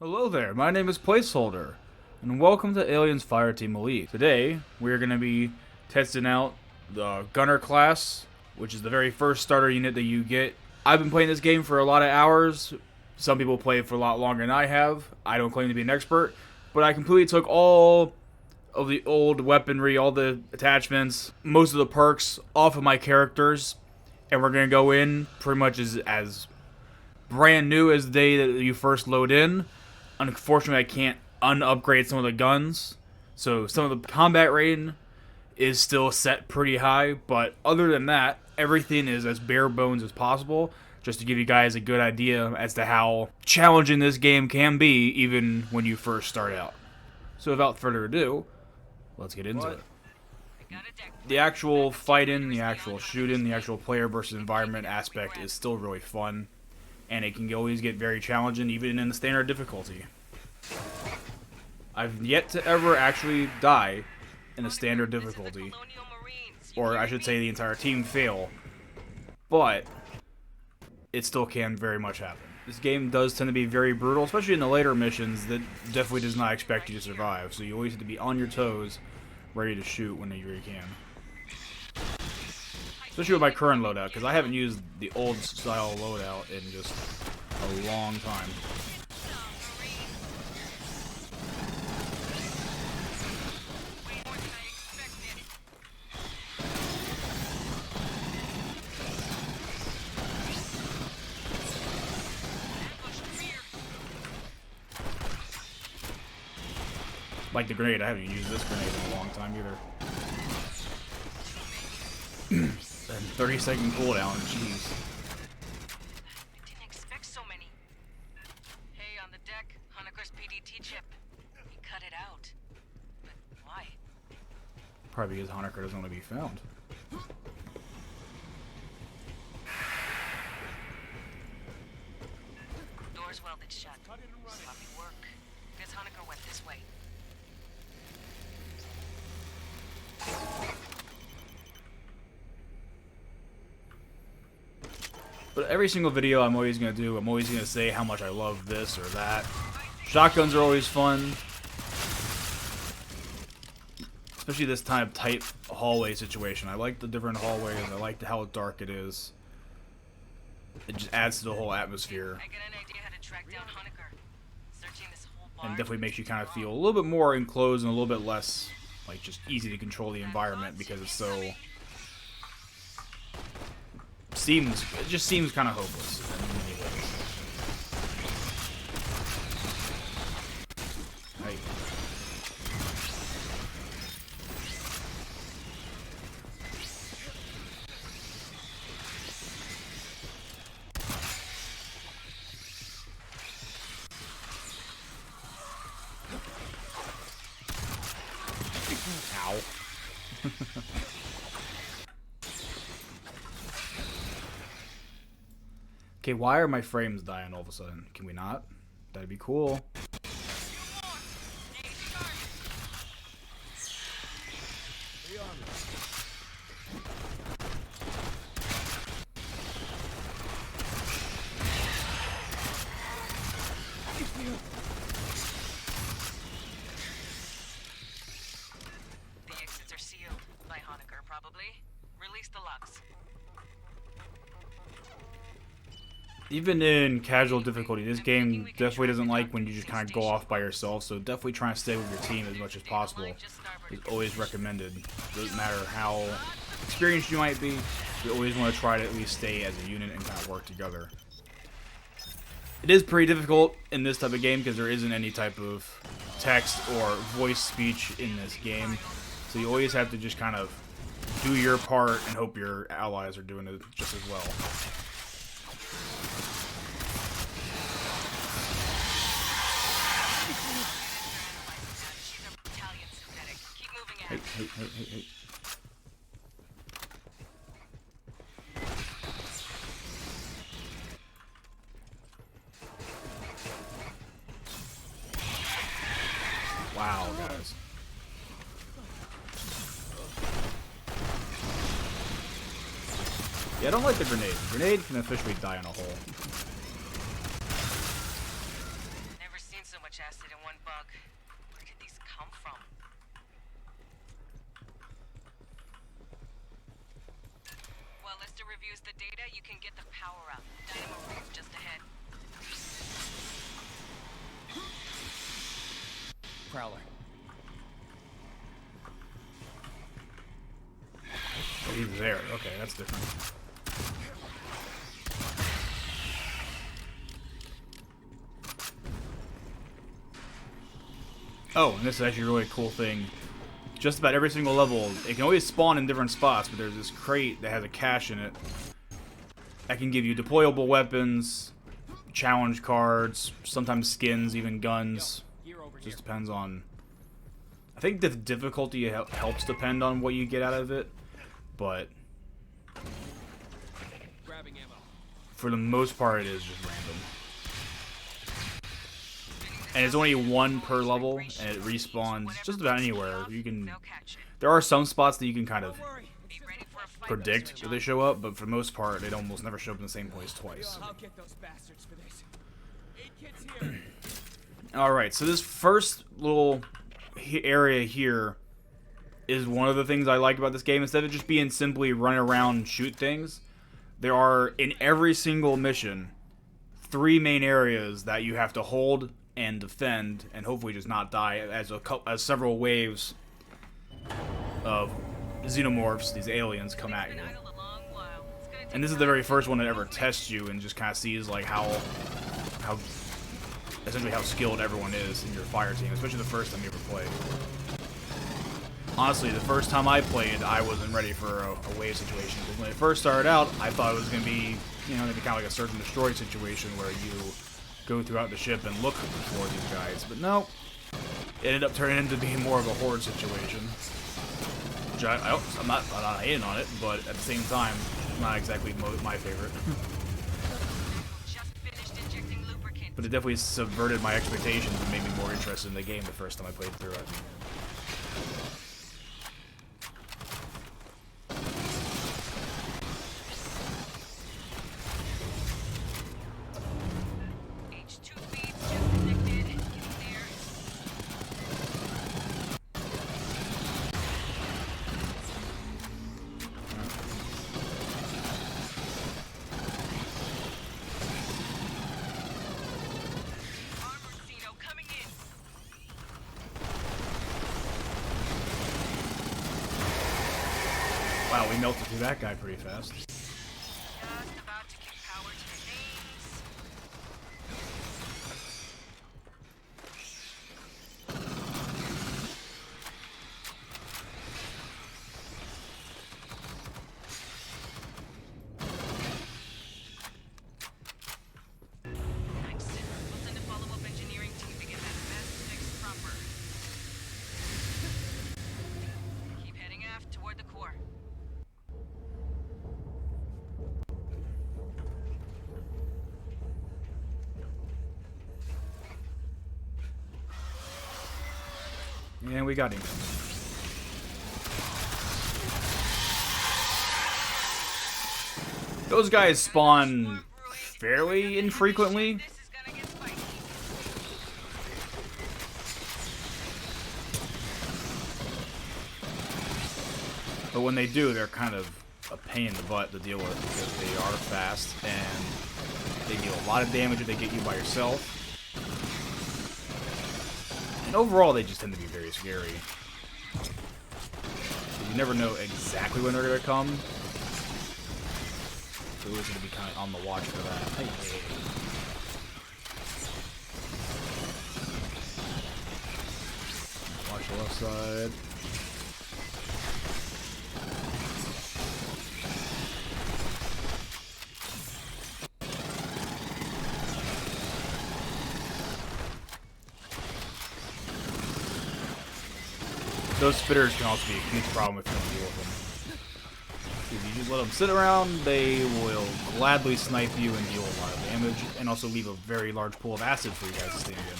Hello there, my name is Placeholder, and welcome to Aliens Fireteam Elite. Today, we're going to be testing out the Gunner class, which is the very first starter unit that you get. I've been playing this game for a lot of hours. Some people play it for a lot longer than I have. I don't claim to be an expert, but I completely took all of the old weaponry, all the attachments, most of the perks off of my characters, and we're going to go in pretty much as brand new as the day that you first load in. Unfortunately, I can't unupgrade some of the guns, so some of the combat rating is still set pretty high, but other than that, everything is as bare bones as possible, just to give you guys a good idea as to how challenging this game can be, even when you first start out. So without further ado, let's get into it. The actual fighting, the actual shooting, the actual player versus environment aspect is still really fun, and it can always get very challenging, even in the standard difficulty. I've yet to ever actually die in a standard difficulty, or I should say the entire team fail, but it still can very much happen. This game does tend to be very brutal, especially in the later missions that definitely does not expect you to survive, so you always have to be on your toes, ready to shoot when you really can. Especially with my current loadout, because I haven't used the old style loadout in just a long time. Like the grenade, I haven't used this grenade in a long time either. And 30-second cooldown, jeez. I didn't expect so many. Hey, on the deck, Honeycrisp PDT chip. He cut it out. But why? Probably because Honecker doesn't want to be found. Doors welded shut. Sloppy work. Guess Honecker went this way. But every single video I'm always going to do, I'm always going to say how much I love this or that. Shotguns are always fun. Especially this kind of tight hallway situation. I like the different hallways. I like how dark it is. It just adds to the whole atmosphere. I get an idea how to track down Honecker. Searching this whole bar. And definitely makes you kind of feel a little bit more enclosed and a little bit less, like, just easy to control the environment because it's so... it just seems kind of hopeless in many ways. Right. Ow. Okay, why are my frames dying all of a sudden? Can we not? That'd be cool. The exits are sealed. By Honecker, probably. Release the locks. Even in casual difficulty, this game definitely doesn't like when you just kind of go off by yourself, so definitely try and stay with your team as much as possible. It's always recommended. Doesn't matter how experienced you might be, you always want to try to at least stay as a unit and kind of work together. It is pretty difficult in this type of game because there isn't any type of text or voice speech in this game, so you always have to just kind of do your part and hope your allies are doing it just as well. Hey. Wow, guys. Yeah, I don't like the grenade. The grenade can officially die in a hole. Never seen some acid and one bug. Where did these come from? While Lester reviews the data, you can get the power up. Dynamo room just ahead. Prowler. Oh, he's there. Okay, that's different. Oh, and this is actually a really cool thing. Just about every single level, it can always spawn in different spots, but there's this crate that has a cache in it that can give you deployable weapons, challenge cards, sometimes skins, even guns. Just depends on... I think the difficulty helps depend on what you get out of it, but for the most part, it is just random. And it's only one per level, and it respawns just about anywhere. You can. There are some spots that you can kind of predict that they show up, but for the most part, they almost never show up in the same place twice. Alright, so this first little area here is one of the things I like about this game. Instead of just being simply run around and shoot things, there are, in every single mission, 3 main areas that you have to hold and defend, and hopefully just not die as several waves of xenomorphs, these aliens, come at you. And this is the very first one that ever tests you and just kind of sees like how essentially how skilled everyone is in your fire team, especially the first time you ever played. Honestly, the first time I played, I wasn't ready for a wave situation. Because when it first started out, I thought it was going to be, you know, kind of like a search and destroy situation where you go throughout the ship and look for these guys. But no, it ended up turning into being more of a horde situation. Which I'm not hating on it, but at the same time, not exactly my favorite. But it definitely subverted my expectations and made me more interested in the game the first time I played through it. Wow, we melted through that guy pretty fast. Just about to give power to the names. Thanks. We'll send a follow-up engineering team to get that mess fixed proper. Keep heading aft toward the core. Yeah, we got him. Those guys spawn fairly infrequently. But when they do, they're kind of a pain in the butt to deal with because they are fast and they deal a lot of damage if they get you by yourself. And overall, they just tend to be very scary. You never know exactly when they're going to come. So we're going to be kind of on the watch for that. Hey. Watch the left side. Those spitters can also be a huge problem if you don't deal with them. If you just let them sit around, they will gladly snipe you and deal a lot of damage, and also leave a very large pool of acid for you guys to stand in.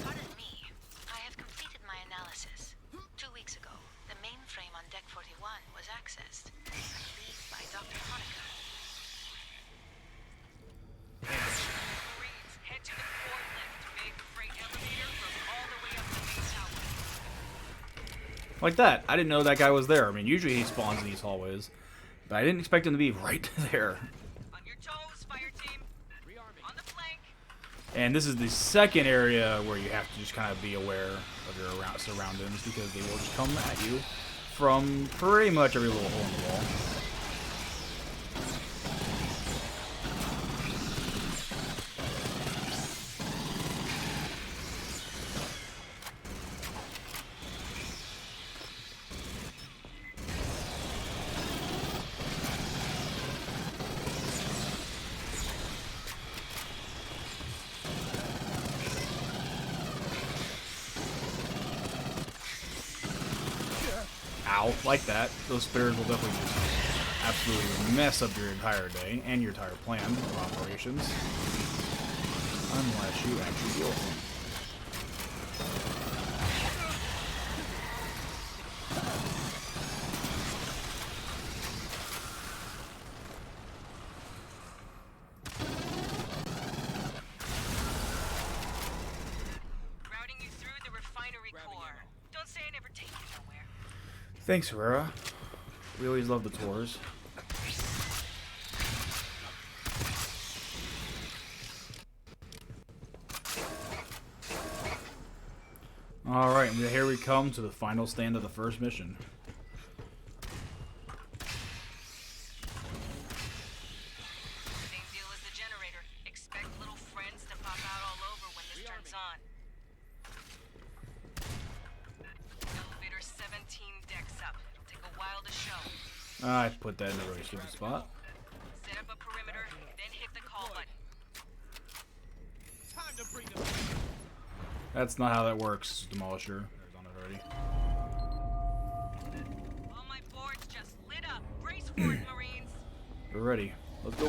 Pardon me. I have completed my analysis. 2 weeks ago, the mainframe on Deck 41 was accessed, I believe by Dr. Hanukkah. Like that. I didn't know that guy was there. I mean, usually he spawns in these hallways, but I didn't expect him to be right there. On your toes, fire team. Rearming. On the flank. And this is the second area where you have to just kind of be aware of your surroundings, because they will just come at you from pretty much every little hole in the wall. Ow, like that. Those spitters will definitely just absolutely mess up your entire day and your entire plan of operations. Unless you actually deal with them. Routing you through the refinery core. Don't say I never take you nowhere. Thanks, Herrera. We always love the tours. Alright, and here we come to the final stand of the first mission. Same deal as the generator. Expect little friends to pop out all over when this turns on. Elevator 17 decks up. It'll take a while to show. I put that in a really stupid spot. Set up a perimeter, then hit the call button. Time to bring them. That's not how that works, Demolisher. There's on it already. All my boards just lit up. Brace for it, Marines. We're ready. Let's go.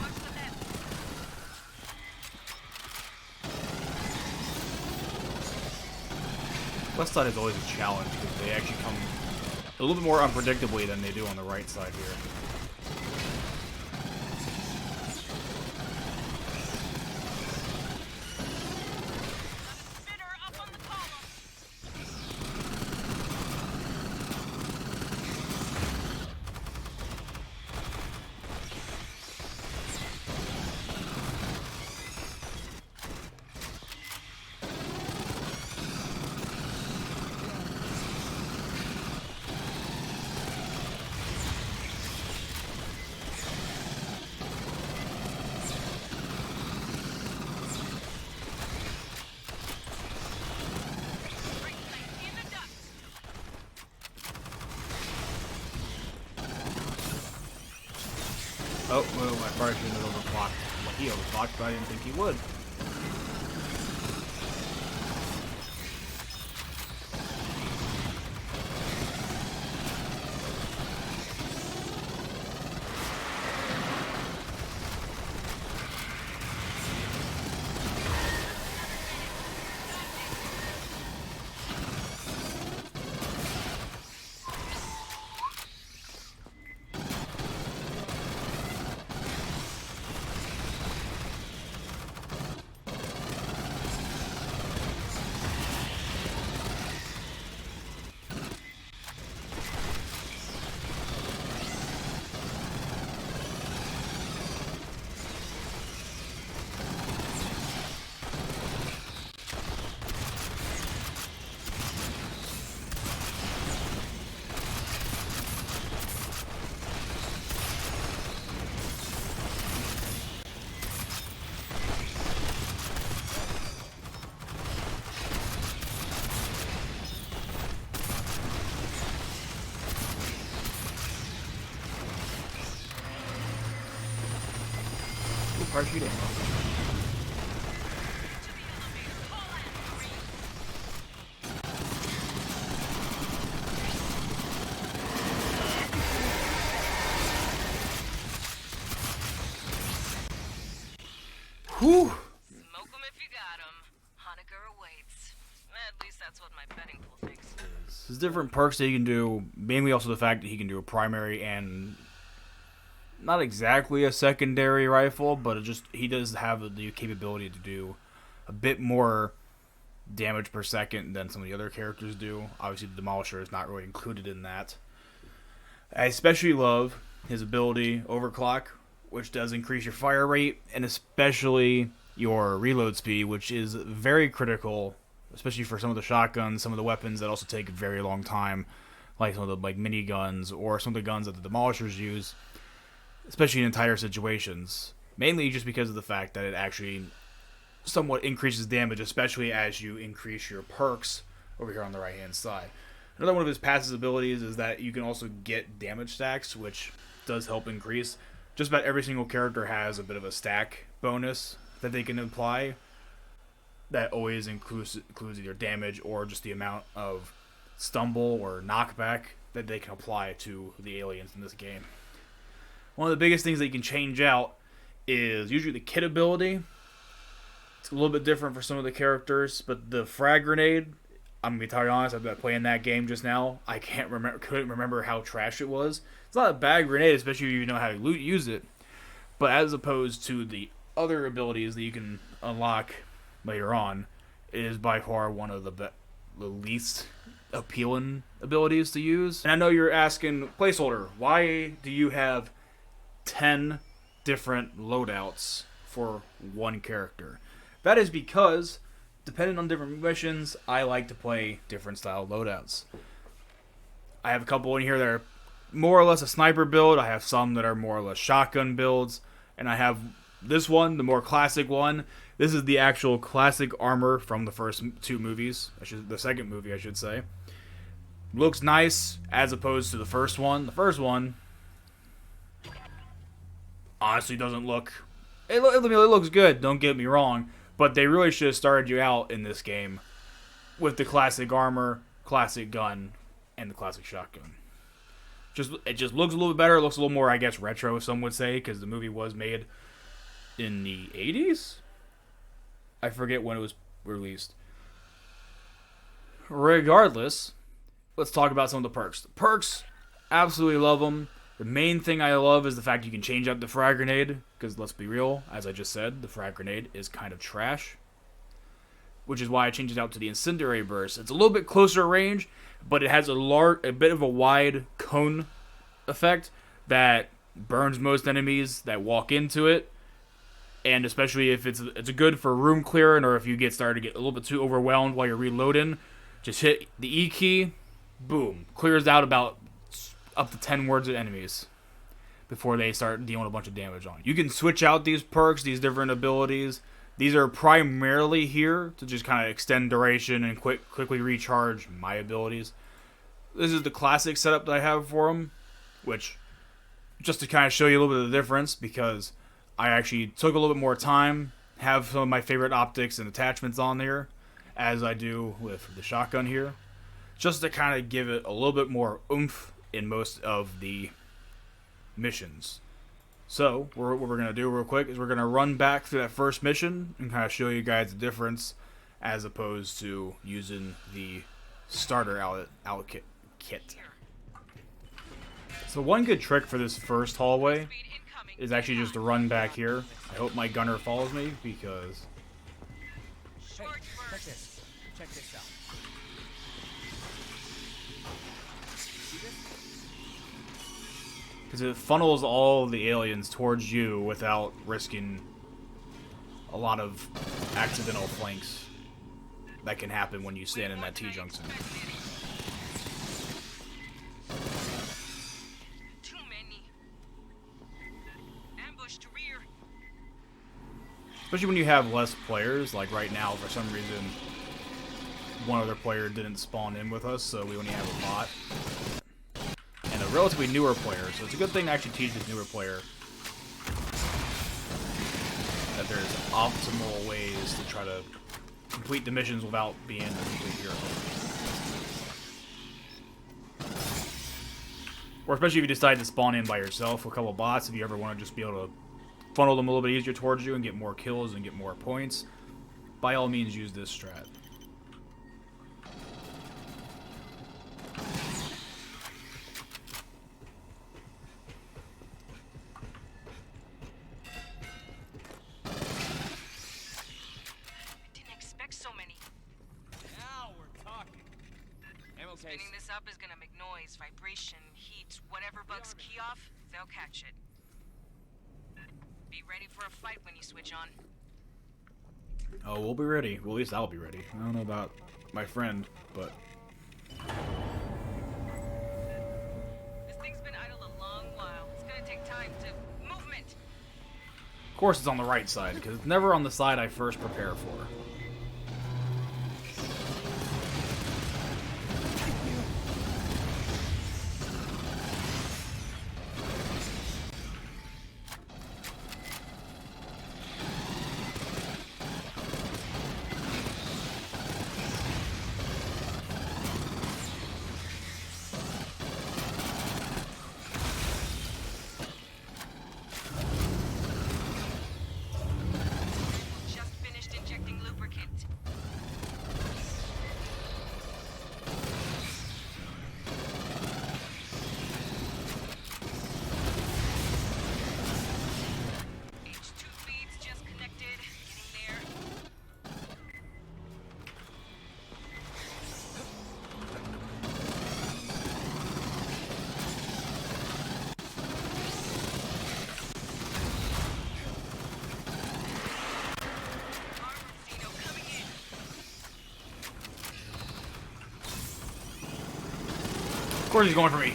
Watch the left. Left side is always a challenge because they actually come a little bit more unpredictably than they do on the right side here. Spinner up on the column. Brake plate in the duct. Oh, well, my fire shouldn't have overclocked. Well, he overclocked, but I didn't think he would. Ooh, parachute ammo. To the elevator. Whew. Smoke 'em if you got 'em. Hanukkah awaits. At least that's what my betting pool thinks. There's different perks that he can do. Mainly also the fact that he can do a primary and not exactly a secondary rifle, but he does have the capability to do a bit more damage per second than some of the other characters do. Obviously, the Demolisher is not really included in that. I especially love his ability, Overclock, which does increase your fire rate, and especially your reload speed, which is very critical, especially for some of the shotguns, some of the weapons that also take a very long time, like some of the miniguns, or some of the guns that the Demolishers use, especially in entire situations. Mainly just because of the fact that it actually somewhat increases damage, especially as you increase your perks over here on the right hand side. Another one of his passive abilities is that you can also get damage stacks, which does help increase. Just about every single character has a bit of a stack bonus that they can apply that always includes either damage or just the amount of stumble or knockback that they can apply to the aliens in this game. One of the biggest things that you can change out is usually the kit ability. It's a little bit different for some of the characters, but the frag grenade, I'm gonna be totally honest, I've been playing that couldn't remember how trash it was. It's not a bad grenade, especially if you know how to use it. But as opposed to the other abilities that you can unlock later on, it is by far one of the least appealing abilities to use. And I know you're asking, Placeholder, why do you have 10 different loadouts for one character? That is because, depending on different missions, I like to play different style loadouts. I have a couple in here that are more or less a sniper build. I have some that are more or less shotgun builds. And I have this one, the more classic one. This is the actual classic armor from the first two movies. The second movie, I should say. Looks nice as opposed to the first one. The first one honestly doesn't look... It looks good, don't get me wrong. But they really should have started you out in this game with the classic armor, classic gun, and the classic shotgun. It just looks a little bit better. It looks a little more, I guess, retro, some would say, because the movie was made in the 80s? I forget when it was released. Regardless, let's talk about some of the perks. The perks, absolutely love them. The main thing I love is the fact you can change out the frag grenade, because let's be real, as I just said, the frag grenade is kind of trash, which is why I changed it out to the incendiary burst. It's a little bit closer range, but it has a bit of a wide cone effect that burns most enemies that walk into it, and especially if it's good for room clearing, or if you started to get a little bit too overwhelmed while you're reloading, just hit the E key, boom, clears out about up to 10 words of enemies before they start dealing a bunch of damage on. You can switch out these perks, these different abilities. These are primarily here to just kind of extend duration and quickly recharge my abilities. This is the classic setup that I have for them, which, just to kind of show you a little bit of the difference, because I actually took a little bit more time, have some of my favorite optics and attachments on there, as I do with the shotgun here, just to kind of give it a little bit more oomph in most of the missions. So, what we're going to do real quick is we're going to run back through that first mission and kind of show you guys the difference as opposed to using the starter outlet kit. So one good trick for this first hallway is actually just to run back here. I hope my gunner follows me because... Hey, check this. Check this out. See this? Because it funnels all the aliens towards you without risking a lot of accidental flanks that can happen when you stand in that T-junction. Too many. Ambush to rear. Especially when you have less players, like right now, for some reason, one other player didn't spawn in with us, so we only have a bot. And a relatively newer player, so it's a good thing to actually teach this newer player that there's optimal ways to try to complete the missions without being a complete hero. Or especially if you decide to spawn in by yourself with a couple bots, if you ever want to just be able to funnel them a little bit easier towards you and get more kills and get more points, by all means use this strat. Spinning this up is gonna make noise, vibration, heat, whatever bugs key off, they'll catch it. Be ready for a fight when you switch on. Oh, we'll be ready. Well, at least I'll be ready. I don't know about my friend, but... This thing's been idle a long while. It's gonna take time to... movement! Of course it's on the right side, because it's never on the side I first prepare for. Of course he's going for me.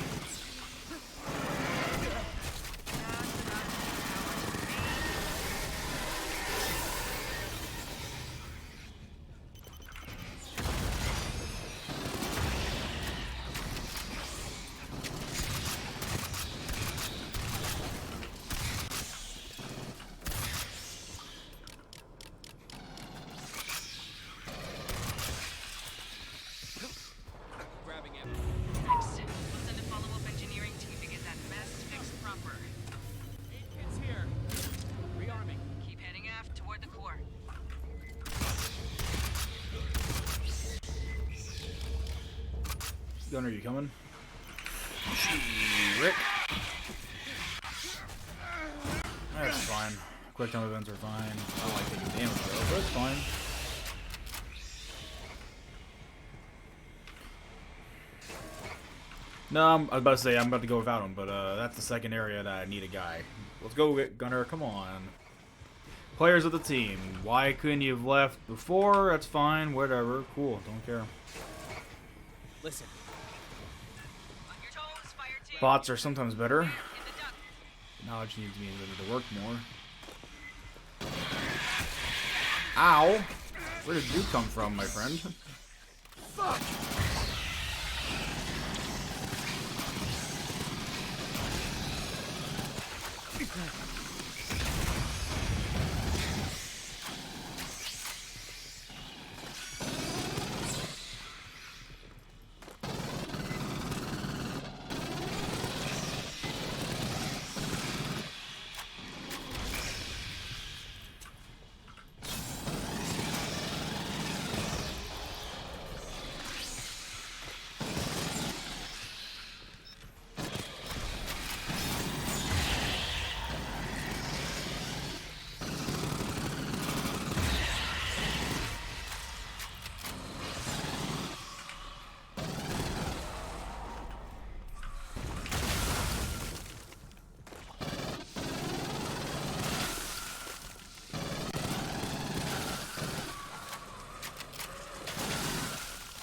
Gunner, you coming? Rick. That's fine. Quick time events are fine. I don't like taking damage though, but it's fine. No, I was about to say I'm about to go without him, but that's the second area that I need a guy. Let's go, Gunner. Come on. Players of the team. Why couldn't you have left before? That's fine. Whatever. Cool. Don't care. Listen. Bots are sometimes better. Knowledge needs me to work more. Ow! Where did you come from, my friend? Fuck!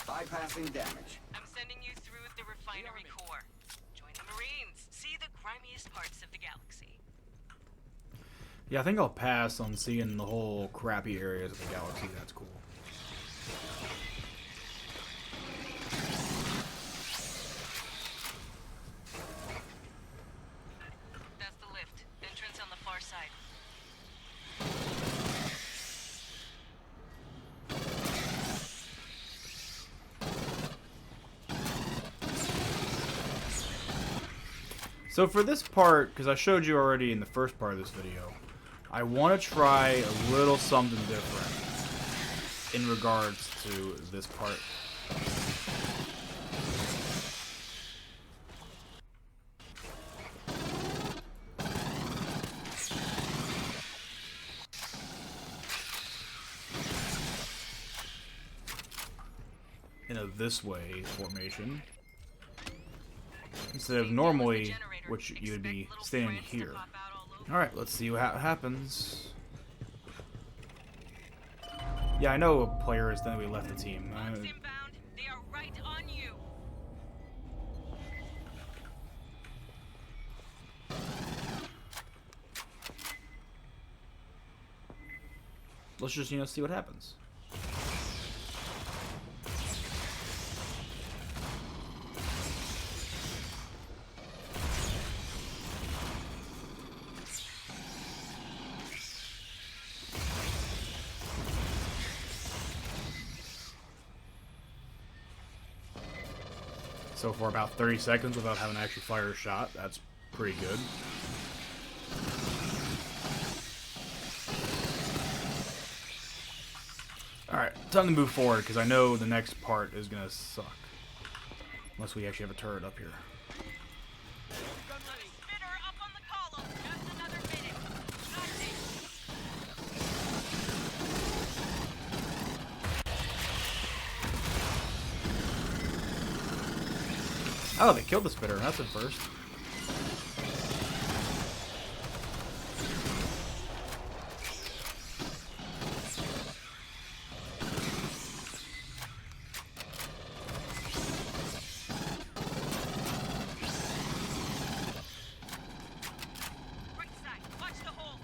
Bypassing damage. I'm sending you through the refinery core. Join the Marines. See the grimiest parts of the galaxy. Yeah, I think I'll pass on seeing the whole crappy areas of the galaxy. That's cool. That's the lift. Entrance on the far side. So for this part, because I showed you already in the first part of this video, I want to try a little something different in regards to this part. In a this way formation. Instead of normally, which you would be standing here. Alright, let's see what happens. Yeah, I know a player is then we left the team. Inbound. They are right on you. Let's just, see what happens. So for about 30 seconds without having to actually fire a shot, that's pretty good. Alright, time to move forward, because I know the next part is going to suck. Unless we actually have a turret up here. Spitter up on the column. Just another minute. Got this. Oh, they killed the spitter. That's a first. Right side. Watch the hole.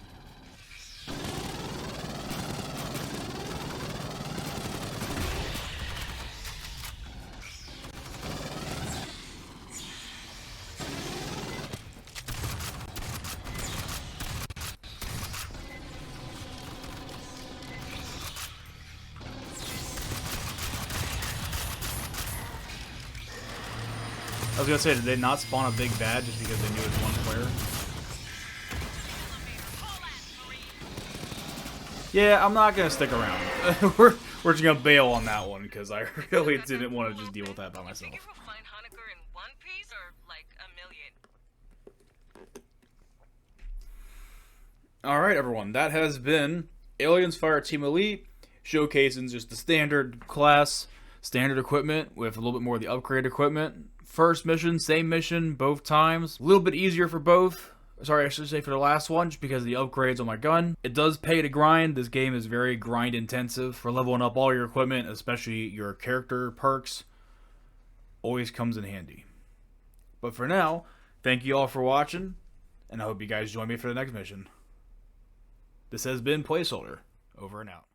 I was going to say, did they not spawn a big bad just because they knew it was one player? Yeah, I'm not going to stick around. we're just going to bail on that one because I really didn't want to just deal with that by myself. Think we'll find Honecker in one piece or like a million? Alright, everyone. That has been Aliens Fireteam Elite, showcasing just the standard class, standard equipment with a little bit more of the upgrade equipment. First mission, same mission, both times. A little bit easier for both. Sorry, I should say for the last one, just because of the upgrades on my gun. It does pay to grind. This game is very grind intensive. For leveling up all your equipment, especially your character perks, always comes in handy. But for now, thank you all for watching, and I hope you guys join me for the next mission. This has been Placeholder. Over and out.